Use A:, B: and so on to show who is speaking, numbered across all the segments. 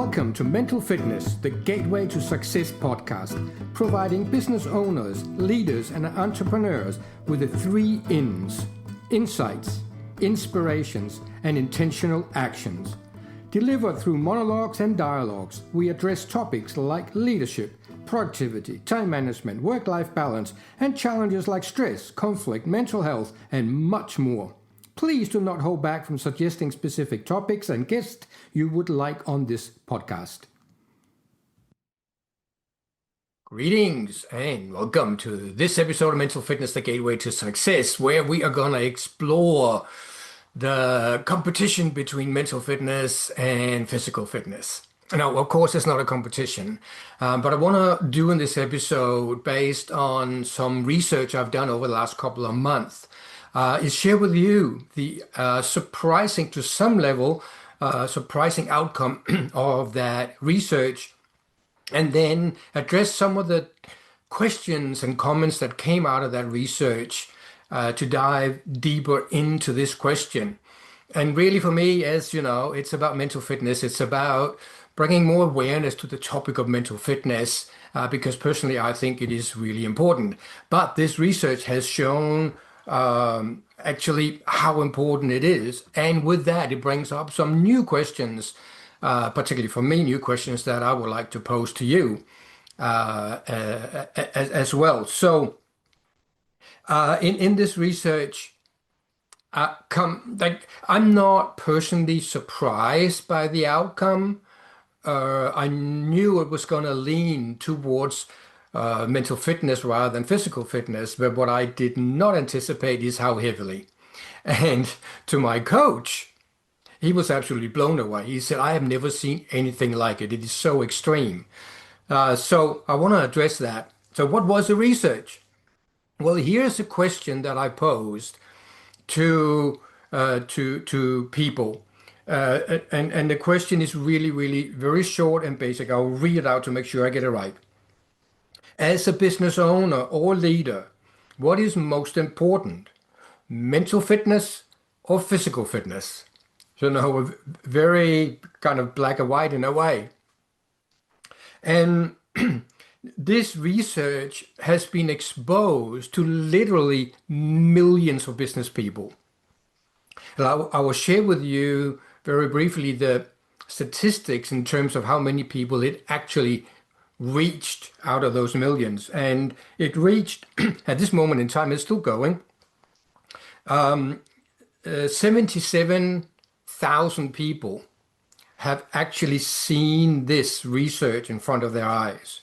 A: Welcome to Mental Fitness, the Gateway to Success podcast, providing business owners, leaders, and entrepreneurs with the 3 INs: insights, inspirations, and intentional actions. Delivered through monologues and dialogues, we address topics like leadership, productivity, time management, work-life balance, and challenges like stress, conflict, mental health, and much more. Please do not hold back from suggesting specific topics and guests you would like on this podcast. Greetings and welcome to this episode of Mental Fitness, the Gateway to Success, where we are going to explore the competition between mental fitness and physical fitness. Now, of course, it's not a competition, but I want to do in this episode, based on some research I've done over the last couple of months, is share with you the surprising, to some level, surprising outcome of that research, and then address some of the questions and comments that came out of that research to dive deeper into this question. And really, for me, as you know, it's about mental fitness. It's about bringing more awareness to the topic of mental fitness, because personally, I think it is really important. But this research has shown actually how important it is. And with that, it brings up some new questions, particularly for me, new questions that I would like to pose to you as well. So in this research, I'm not personally surprised by the outcome. I knew it was going to lean towards mental fitness rather than physical fitness, but what I did not anticipate is how heavily. And to my coach, he was absolutely blown away. He said, "I have never seen anything like it. It is so extreme." So I want to address that. So what was the research? Well, here's a question that I posed to people. And the question is really very short and basic. I'll read it out to make sure I get it right. As a business owner or leader, what is most important, mental fitness or physical fitness? So now, very kind of black and white in a way. And this research has been exposed to literally millions of business people. And I will share with you very briefly the statistics in terms of how many people it actually reached out of those millions. And it reached, at this moment in time, it's still going, 77,000 people have actually seen this research in front of their eyes.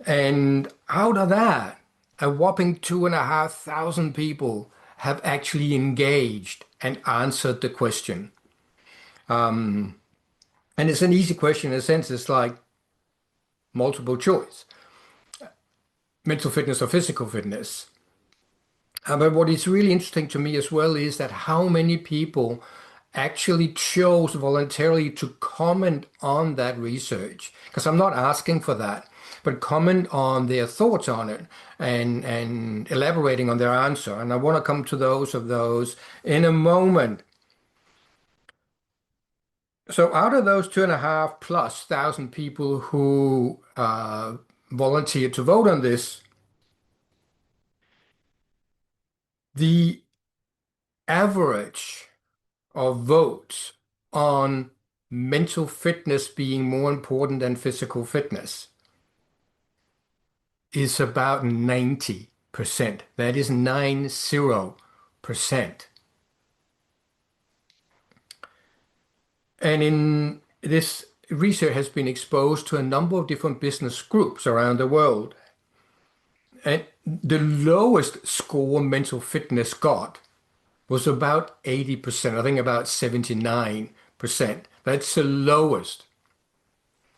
A: And out of that, a whopping 2,500 people have actually engaged and answered the question. And it's an easy question in a sense. It's like multiple choice, mental fitness or physical fitness. But what is really interesting to me as well is that how many people actually chose voluntarily to comment on that research. Because I'm not asking for that, but comment on their thoughts on it and elaborating on their answer. And I want to come to those in a moment. So out of those 2,500+ people who volunteered to vote on this, the average of votes on mental fitness being more important than physical fitness is about 90%. That is 90%. And in this research has been exposed to a number of different business groups around the world. And the lowest score mental fitness got was about 80%, I think about 79%. That's the lowest.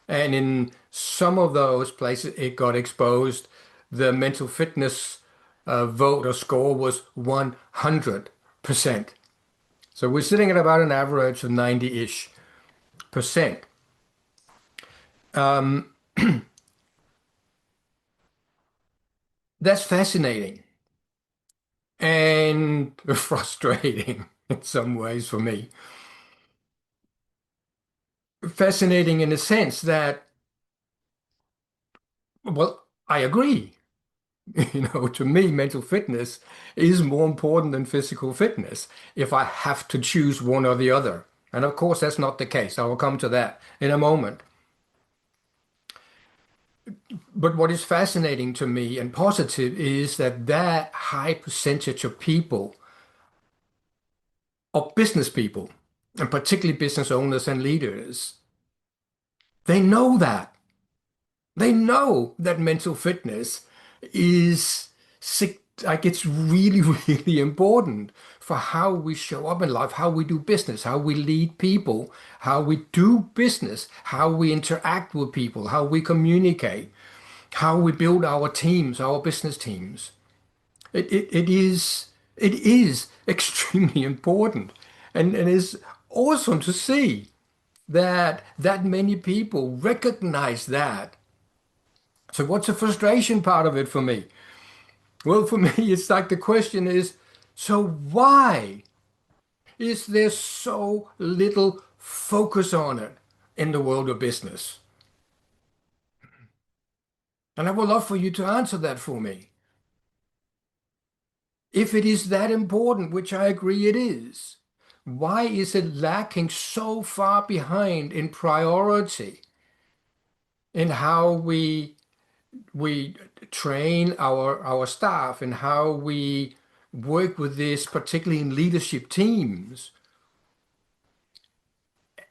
A: And in some of those places it got exposed, the mental fitness vote or score was 100%. So we're sitting at about an average of 90-ish percent. That's fascinating and frustrating in some ways for me. fascinating in the sense that, well, I agree. To me, mental fitness is more important than physical fitness if I have to choose one or the other. And of course, that's not the case. I will come to that in a moment. But what is fascinating to me and positive is that high percentage of people, of business people, and particularly business owners and leaders, they know that. They know that mental fitness is like it's really, really important for how we show up in life, how we do business, how we lead people, how we do business, how we interact with people, how we communicate, how we build our teams, our business teams. It is extremely important, and it's awesome to see that many people recognize that. So what's the frustration part of it for me? Well, for me, it's like the question is, so why is there so little focus on it in the world of business? And I would love for you to answer that for me. If it is that important, which I agree it is, why is it lacking so far behind in priority in how we train our staff and how we work with this, particularly in leadership teams.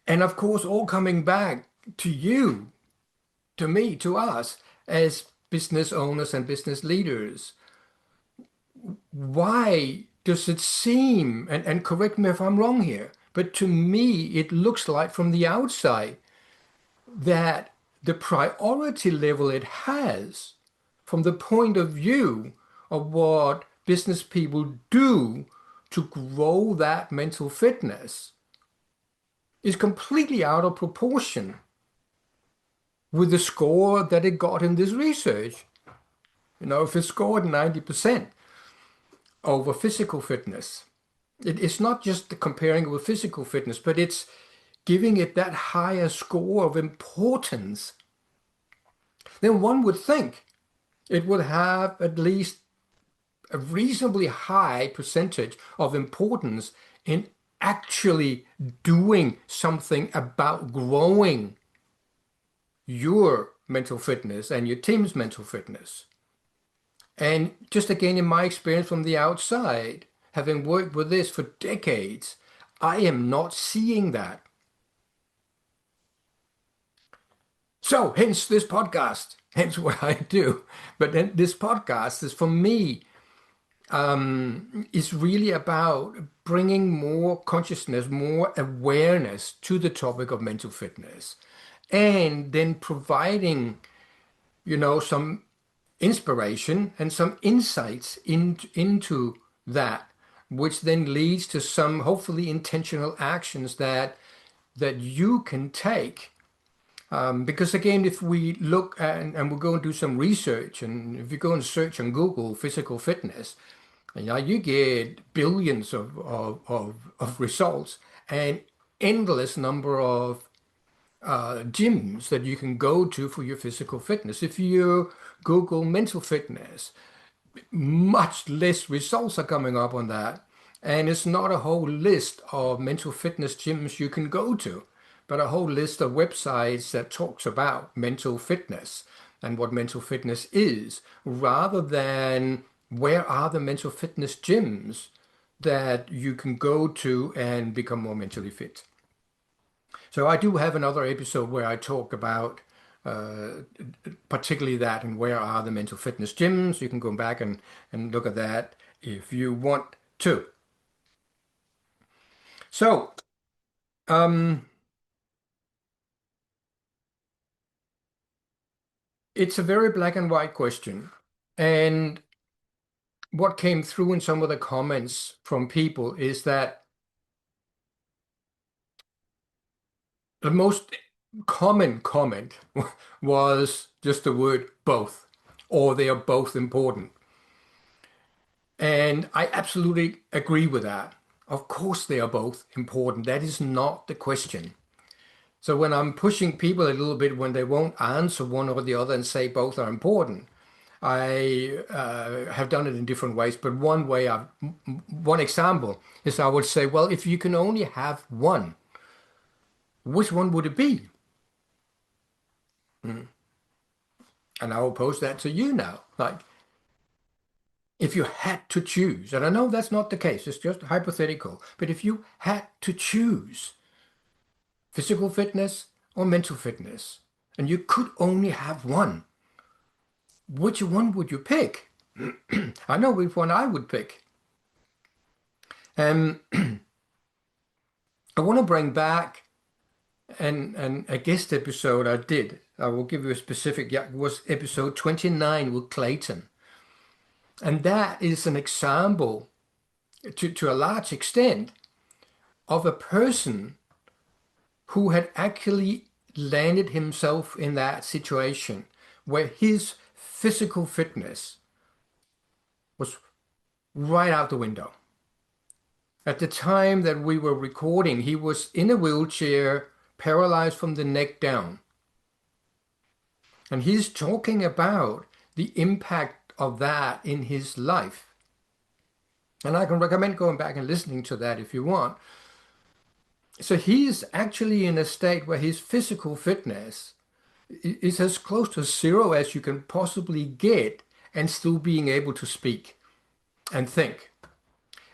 A: And of course, all coming back to you, to me, to us as business owners and business leaders. Why does it seem, and correct me if I'm wrong here, but to me, it looks like from the outside that the priority level it has from the point of view of what business people do to grow that mental fitness is completely out of proportion with the score that it got in this research. If it scored 90% over physical fitness, it's not just comparing it with physical fitness, but it's giving it that higher score of importance. Then one would think it would have at least a reasonably high percentage of importance in actually doing something about growing your mental fitness and your team's mental fitness. And just again, in my experience from the outside, having worked with this for decades, I am not seeing that. So, hence this podcast, hence what I do. But then this podcast is for me is really about bringing more consciousness, more awareness to the topic of mental fitness, and then providing, some inspiration and some insights into that, which then leads to some hopefully intentional actions that you can take. Because again, if we look at, and we'll go and do some research, and if you go and search on Google physical fitness, you get billions of results and endless number of gyms that you can go to for your physical fitness. If you Google mental fitness, much less results are coming up on that. And it's not a whole list of mental fitness gyms you can go to, but a whole list of websites that talks about mental fitness and what mental fitness is, rather than where are the mental fitness gyms that you can go to and become more mentally fit. So I do have another episode where I talk about particularly that and where are the mental fitness gyms. You can go back and look at that if you want to. So, um, it's a very black and white question. And what came through in some of the comments from people is that the most common comment was just the word both, or they are both important. And I absolutely agree with that. Of course, they are both important. That is not the question. So when I'm pushing people a little bit when they won't answer one or the other and say both are important, I have done it in different ways. But one example is I would say, well, if you can only have one, which one would it be? Mm. And I will pose that to you now. Like, if you had to choose, and I know that's not the case, it's just hypothetical, but if you had to choose physical fitness or mental fitness, and you could only have one, which one would you pick? I know which one I would pick. Um, I want to bring back and a guest episode I did. I will give you a specific, yeah, it was episode 29 with Clayton. And that is an example to a large extent of a person who had actually landed himself in that situation where his physical fitness was right out the window. At the time that we were recording, he was in a wheelchair, paralyzed from the neck down. And he's talking about the impact of that in his life. And I can recommend going back and listening to that if you want. So he's actually in a state where his physical fitness is as close to zero as you can possibly get and still being able to speak and think.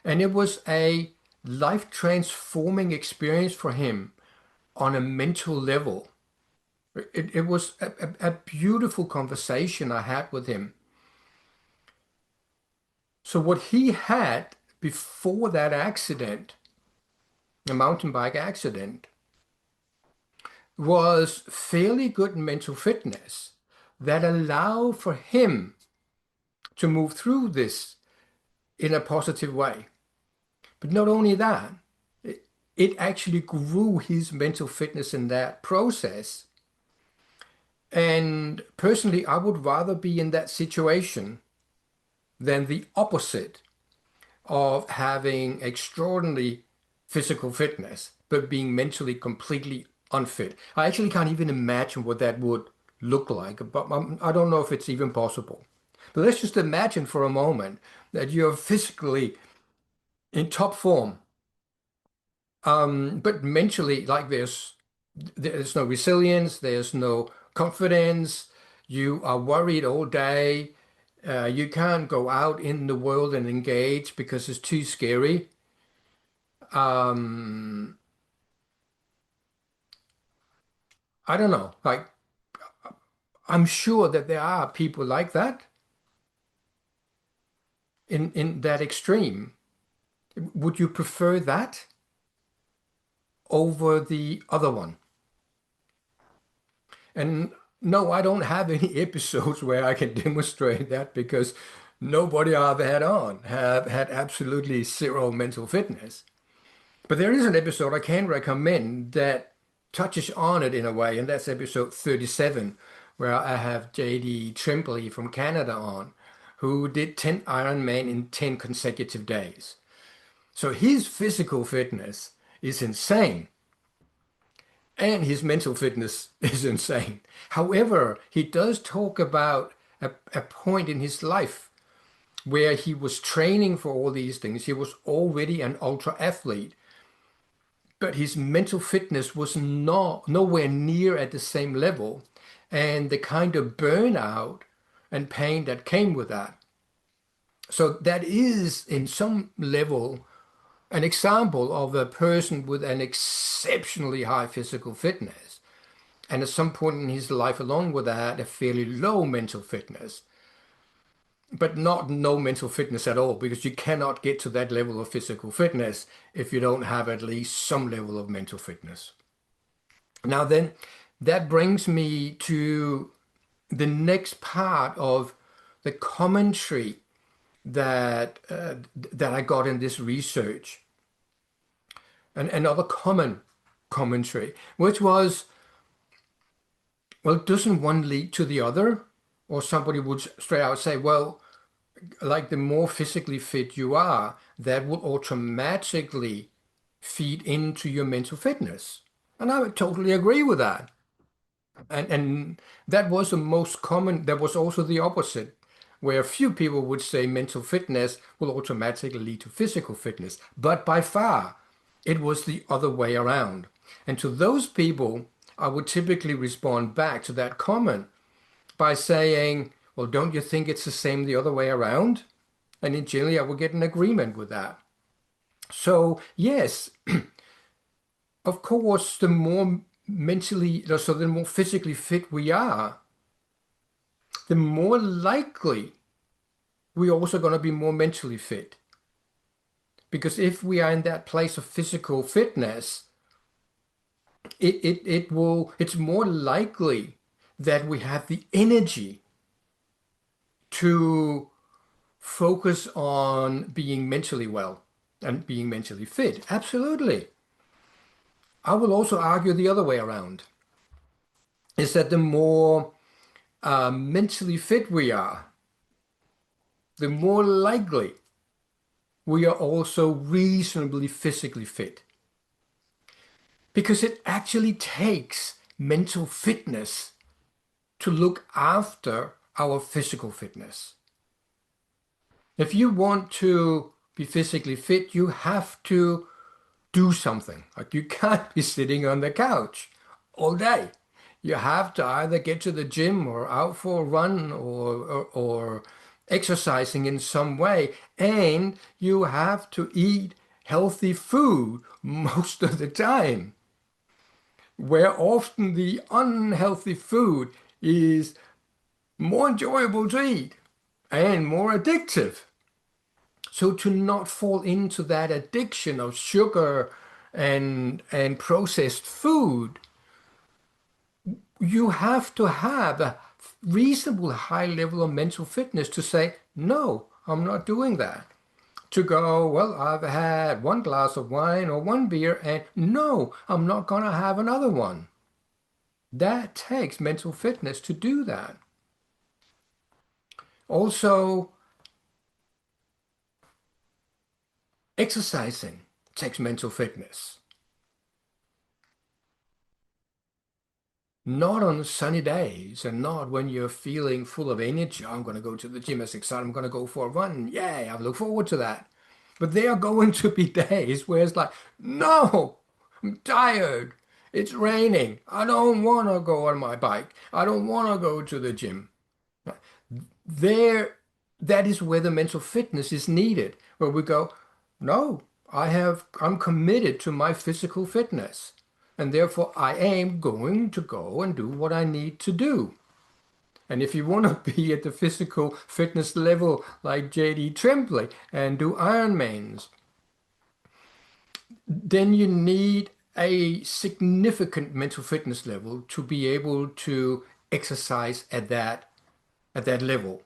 A: And it was a life transforming experience for him on a mental level. It was a beautiful conversation I had with him. So what he had before that accident, a mountain bike accident, was fairly good mental fitness that allowed for him to move through this in a positive way. But not only that, it actually grew his mental fitness in that process. And personally, I would rather be in that situation than the opposite of having extraordinary physical fitness, but being mentally completely unfit. I actually can't even imagine what that would look like, but I don't know if it's even possible. But let's just imagine for a moment that you're physically in top form, but mentally, like there's no resilience, there's no confidence, you are worried all day, you can't go out in the world and engage because it's too scary. Um, I don't know. Like, I'm sure that there are people like that in that extreme. Would you prefer that over the other one? And no, I don't have any episodes where I can demonstrate that because nobody I've had on have had absolutely zero mental fitness. But there is an episode I can recommend that touches on it in a way, and that's episode 37, where I have JD Tremblay from Canada on, who did 10 Ironman in 10 consecutive days. So his physical fitness is insane, and his mental fitness is insane. However, he does talk about a point in his life where he was training for all these things. He was already an ultra athlete, but his mental fitness was nowhere near at the same level, and the kind of burnout and pain that came with that. So that is, in some level, an example of a person with an exceptionally high physical fitness, and at some point in his life, along with that, a fairly low mental fitness, but not no mental fitness at all, because you cannot get to that level of physical fitness if you don't have at least some level of mental fitness. Now then, that brings me to the next part of the commentary that I got in this research, and another common commentary, which was, well, doesn't one lead to the other? Or somebody would straight out say, well, like the more physically fit you are, that will automatically feed into your mental fitness. And I would totally agree with that. And that was the most common, that was also the opposite, where few people would say mental fitness will automatically lead to physical fitness. But by far, it was the other way around. And to those people, I would typically respond back to that comment by saying, well, don't you think it's the same the other way around? And in generally, I would get an agreement with that. So, yes, of course, the more mentally, so the more physically fit we are, the more likely we're also going to be more mentally fit. Because if we are in that place of physical fitness, it's more likely that we have the energy to focus on being mentally well and being mentally fit. Absolutely. I will also argue the other way around, is that the more mentally fit we are, the more likely we are also reasonably physically fit. Because it actually takes mental fitness to look after our physical fitness. If you want to be physically fit, you have to do something. Like you can't be sitting on the couch all day. You have to either get to the gym or out for a run or exercising in some way. And you have to eat healthy food most of the time, where often the unhealthy food is more enjoyable to eat and more addictive. So to not fall into that addiction of sugar and processed food, you have to have a reasonable high level of mental fitness to say, no, I'm not doing that. To go, well, I've had one glass of wine or one beer, and no, I'm not going to have another one. That takes mental fitness to do that. Also, exercising takes mental fitness. Not on sunny days and not when you're feeling full of energy. I'm going to go to the gym. It's exciting. I'm going to go for a run. Yay, I look forward to that. But there are going to be days where it's like, no, I'm tired. It's raining. I don't want to go on my bike. I don't want to go to the gym. There, that is where the mental fitness is needed, where we go, no, I'm committed to my physical fitness, and therefore I am going to go and do what I need to do. And if you want to be at the physical fitness level like JD Tremblay and do Ironmans, then you need a significant mental fitness level to be able to exercise at that level.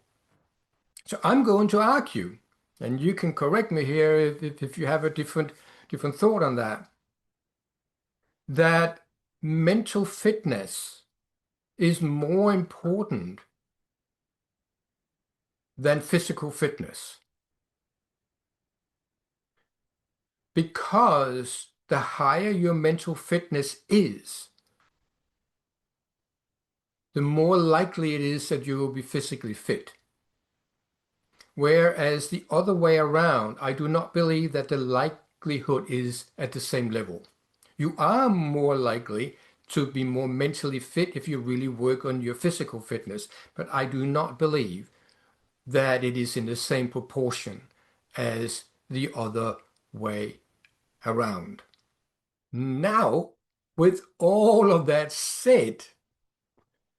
A: So I'm going to argue, and you can correct me here if you have a different thought on that, that mental fitness is more important than physical fitness because the higher your mental fitness is, the more likely it is that you will be physically fit. Whereas the other way around, I do not believe that the likelihood is at the same level. You are more likely to be more mentally fit if you really work on your physical fitness, but I do not believe that it is in the same proportion as the other way around. Now, with all of that said,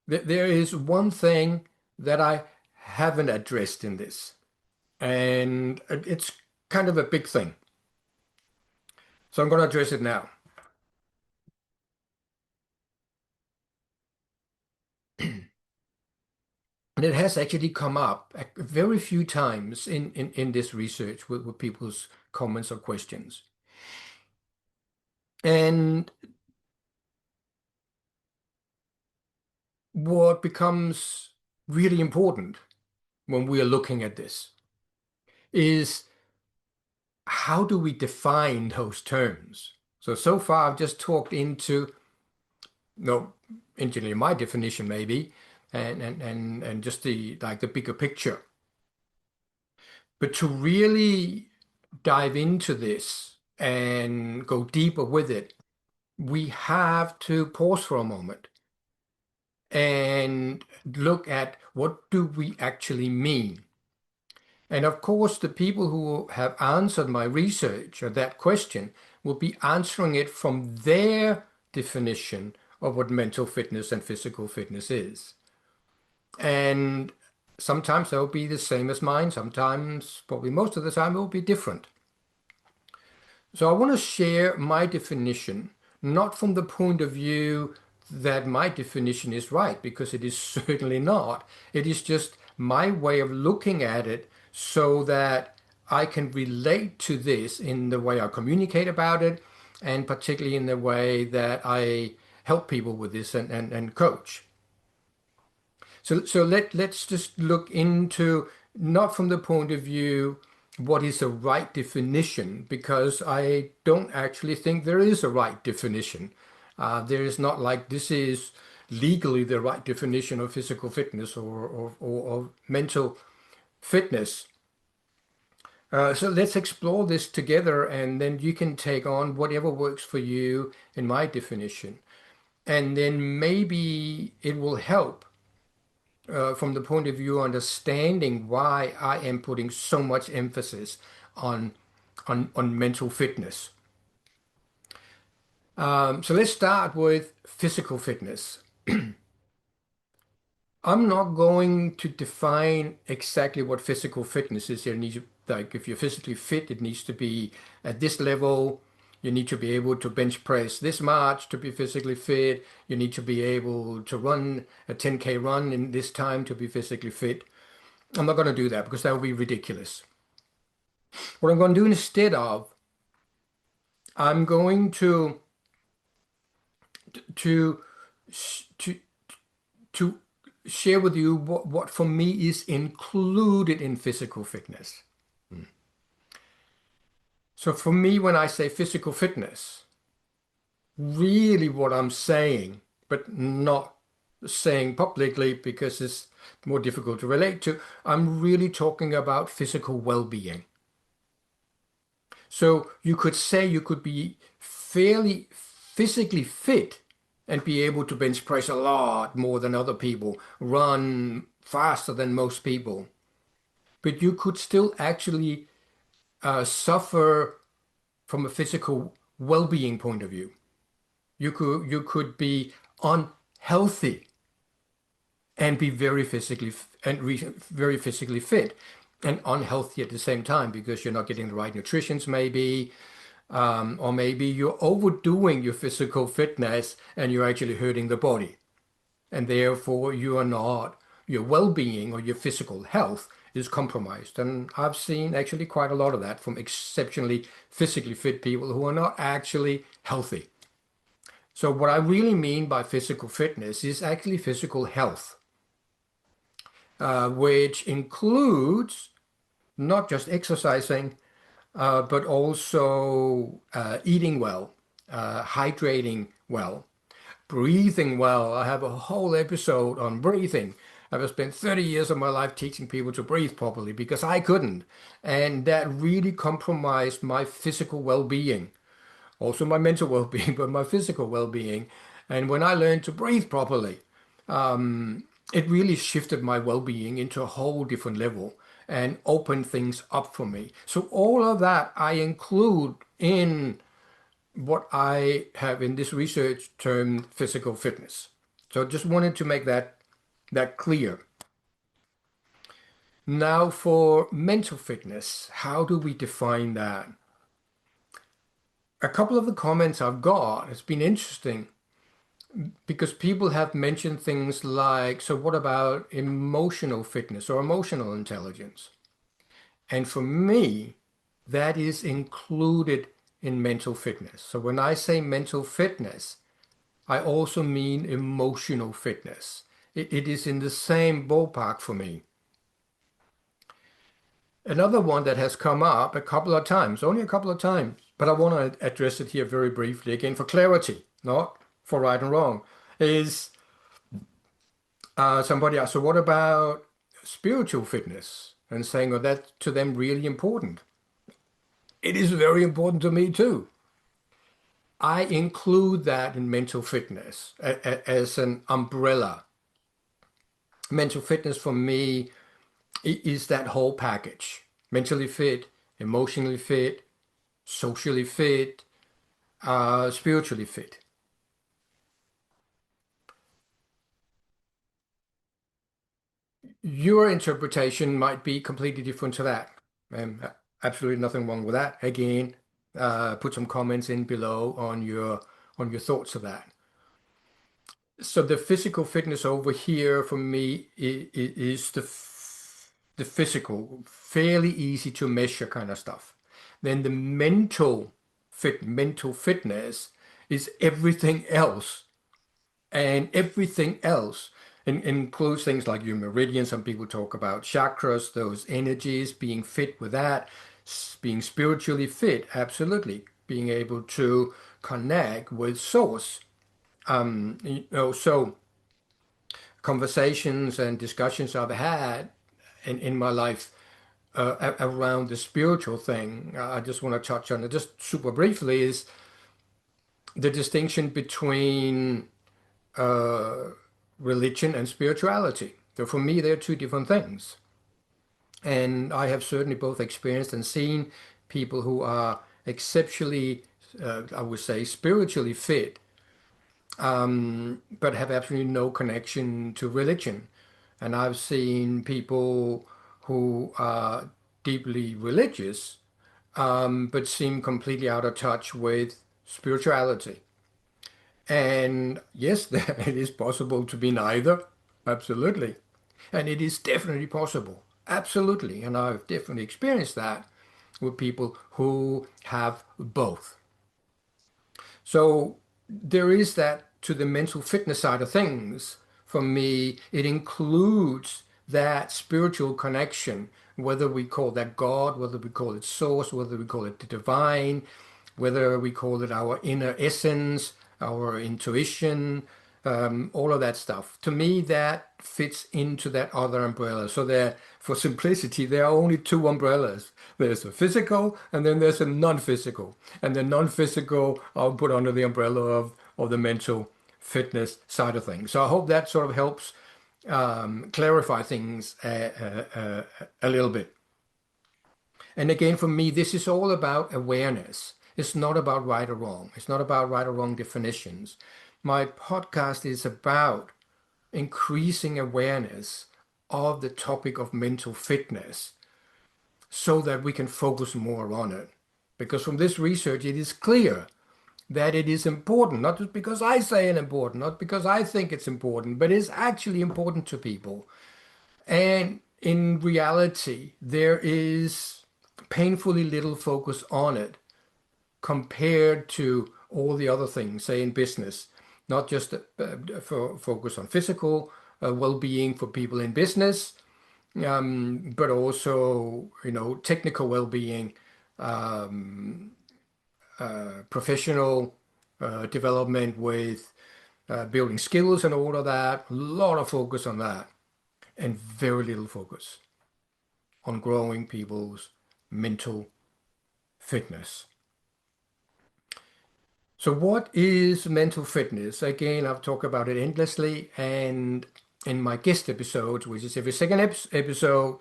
A: there is one thing that I haven't addressed in this, and it's kind of a big thing. So I'm going to address it now. And it has actually come up very few times in this research with people's comments or questions. And what becomes really important when we are looking at this is how do we define those terms? So far I've just talked into no, engineer my definition maybe, and just the like the bigger picture. But to really dive into this and go deeper with it, we have to pause for a moment and look at what do we actually mean. And of course, the people who have answered my research or that question will be answering it from their definition of what mental fitness and physical fitness is. And sometimes they'll be the same as mine, sometimes, probably most of the time, it will be different. So I want to share my definition, not from the point of view that my definition is right, because it is certainly not. It is just my way of looking at it so that I can relate to this in the way I communicate about it, and particularly in the way that I help people with this and coach. So let's just look into not from the point of view what is a right definition, because I don't actually think there is a right definition. There is not like this is legally the right definition of physical fitness or mental fitness. So let's explore this together, and then you can take on whatever works for you in my definition. And then maybe it will help from the point of view understanding why I am putting so much emphasis on on mental fitness. So let's start with physical fitness. I'm not going to define exactly what physical fitness is. Like if you're physically fit, it needs to be at this level. You need to be able to bench press this much to be physically fit. You need to be able to run a 10K run in this time to be physically fit. I'm not going to do that because that would be ridiculous. What I'm going to do instead of, I'm going to to to share with you what for me is included in physical fitness. So for me, when I say physical fitness, really what I'm saying, but not saying publicly because it's more difficult to relate to, I'm really talking about physical well-being. So you could say you could be fairly physically fit and be able to bench press a lot more than other people, run faster than most people, but you could still actually suffer from a physical well-being point of view. You could be unhealthy and be very physically very physically fit and unhealthy at the same time because you're not getting the right nutritions maybe, or maybe you're overdoing your physical fitness and you're actually hurting the body. And therefore you are not, your well-being or your physical health is compromised. And I've seen actually quite a lot of that from exceptionally physically fit people who are not actually healthy. So what I really mean by physical fitness is actually physical health, which includes not just exercising, but also eating well, hydrating well, breathing well. I have a whole episode on breathing. I've spent 30 years of my life teaching people to breathe properly because I couldn't. And that really compromised my physical well-being, also my mental well-being, but my physical well-being. And when I learned to breathe properly, it really shifted my well-being into a whole different level and opened things up for me. So all of that I include in what I have in this research termed physical fitness. So just wanted to make that clear. Now for mental fitness, how do we define that? A couple of the comments I've got has been interesting because people have mentioned things like, so what about emotional fitness or emotional intelligence? And for me, that is included in mental fitness. So when I say mental fitness, I also mean emotional fitness. It is in the same ballpark for me. Another one that has come up a couple of times, only a couple of times, but I want to address it here very briefly again for clarity, not for right and wrong. is somebody else. So what about spiritual fitness? And saying, oh, that's to them really important. It is very important to me too. I include that in mental fitness as an umbrella. Mental fitness for me is that whole package. Mentally fit, emotionally fit, socially fit, spiritually fit. Your interpretation might be completely different to that. Absolutely nothing wrong with that. Again, put some comments in below on your thoughts of that. So the physical fitness over here for me is the physical, fairly easy to measure kind of stuff. Then the mental fitness is everything else, and everything else includes things like your meridian. Some people talk about chakras, those energies, being fit with that, being spiritually fit, absolutely, being able to connect with source. So conversations and discussions I've had in my life around the spiritual thing, I just want to touch on it just super briefly, is the distinction between uh, religion and spirituality. So for me, they're two different things. And I have certainly both experienced and seen people who are exceptionally, I would say, spiritually fit, but have absolutely no connection to religion. And I've seen people who are deeply religious, but seem completely out of touch with spirituality. And yes, it is possible to be neither. Absolutely. And it is definitely possible. Absolutely. And I've definitely experienced that with people who have both. So there is that to the mental fitness side of things. For me, it includes that spiritual connection, whether we call that God, whether we call it source, whether we call it the divine, whether we call it our inner essence, our intuition, all of that stuff. To me, that fits into that other umbrella. So there, for simplicity, there are only two umbrellas. There's a physical and then there's a non-physical. And the non-physical I'll put under the umbrella of the mental fitness side of things. So I hope that sort of helps clarify things a little bit. And again, for me, this is all about awareness. It's not about right or wrong. It's not about right or wrong definitions. My podcast is about increasing awareness of the topic of mental fitness so that we can focus more on it. Because from this research, it is clear that it is important, not just because I say it's important, not because I think it's important, but it's actually important to people. And in reality, there is painfully little focus on it compared to all the other things, say in business, not just for focus on physical well-being for people in business, but also, technical well-being, professional development with building skills and all of that. A lot of focus on that, and very little focus on growing people's mental fitness. So what is mental fitness? Again, I've talked about it endlessly, and in my guest episodes, which is every second episode,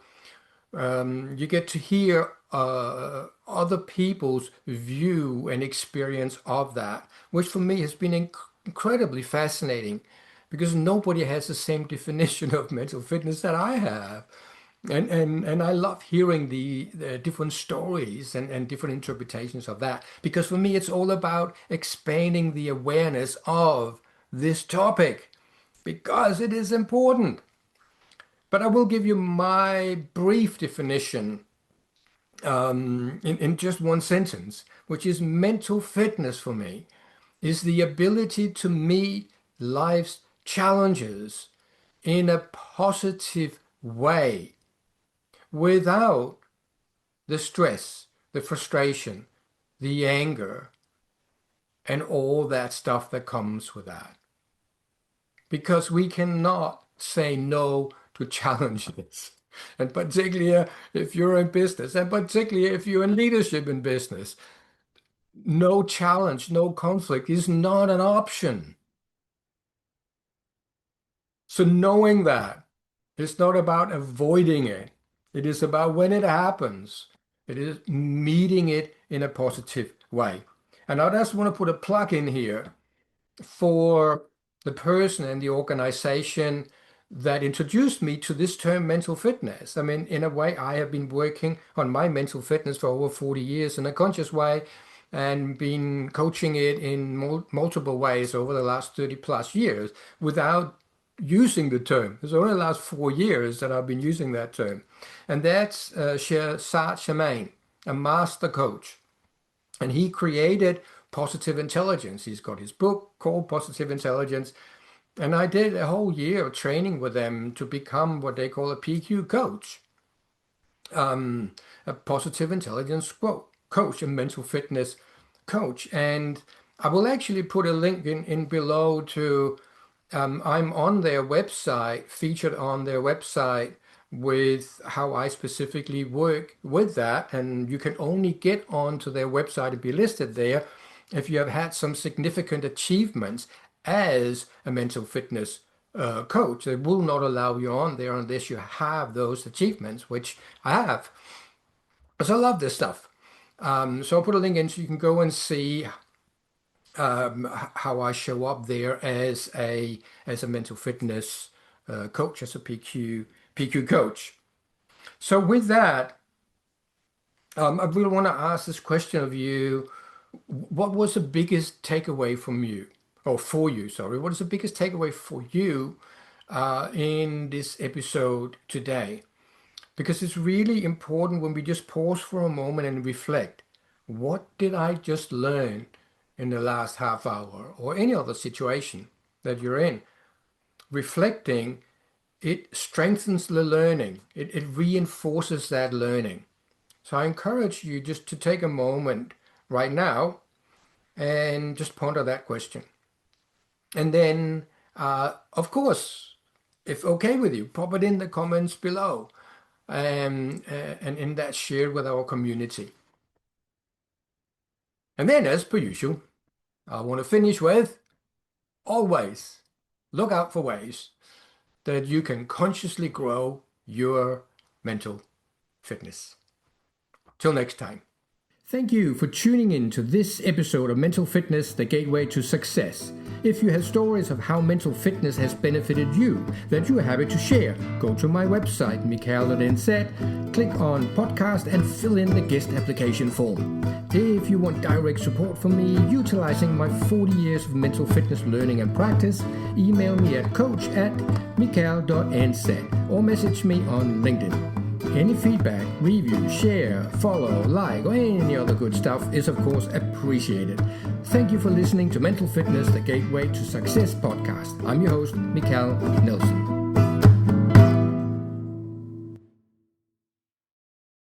A: you get to hear other people's view and experience of that, which for me has been incredibly fascinating because nobody has the same definition of mental fitness that I have. And I love hearing the different stories and different interpretations of that because for me it's all about expanding the awareness of this topic because it is important. But I will give you my brief definition in just one sentence, which is mental fitness for me is the ability to meet life's challenges in a positive way without the stress, the frustration, the anger, and all that stuff that comes with that. because we cannot say no to challenges. And particularly if you're in business, and particularly if you're in leadership in business, no challenge, no conflict is not an option. So knowing that, it's not about avoiding it. It is about when it happens, it is meeting it in a positive way. And I just want to put a plug in here for the person and the organization that introduced me to this term mental fitness. I mean, in a way, I have been working on my mental fitness for over 40 years in a conscious way and been coaching it in multiple ways over the last 30 plus years without using the term. It's only the last 4 years that I've been using that term. And that's Saad Shamain, a master coach. And he created Positive Intelligence. He's got his book called Positive Intelligence. And I did a whole year of training with them to become what they call a PQ coach, a Positive Intelligence coach, a mental fitness coach. And I will actually put a link in below to, I'm on their website, featured on their website with how I specifically work with that. And you can only get onto their website and be listed there if you have had some significant achievements as a mental fitness coach. They will not allow you on there unless you have those achievements, which I have. So I love this stuff. So I'll put a link in so you can go and see how I show up there as a mental fitness coach, as a PQ coach. So with that, I really want to ask this question of you. What was the biggest takeaway from you? Or for you, sorry. What is the biggest takeaway for you in this episode today? Because it's really important when we just pause for a moment and reflect. What did I just learn in the last half hour or any other situation that you're in? Reflecting, it strengthens the learning. It reinforces that learning. So I encourage you just to take a moment right now and just ponder that question. And then, of course, if okay with you, pop it in the comments below and in that share with our community. And then, as per usual, I want to finish with always look out for ways that you can consciously grow your mental fitness. Till next time. Thank you for tuning in to this episode of Mental Fitness, the Gateway to Success. If you have stories of how mental fitness has benefited you that you are happy to share, go to my website, mikael.nz, click on podcast and fill in the guest application form. If you want direct support from me utilizing my 40 years of mental fitness learning and practice, email me at coach@mikael.nz or message me on LinkedIn. Any feedback, review, share, follow, like, or any other good stuff is of course appreciated. Thank you for listening to Mental Fitness, the Gateway to Success podcast. I'm your host, Mikael Nielsen.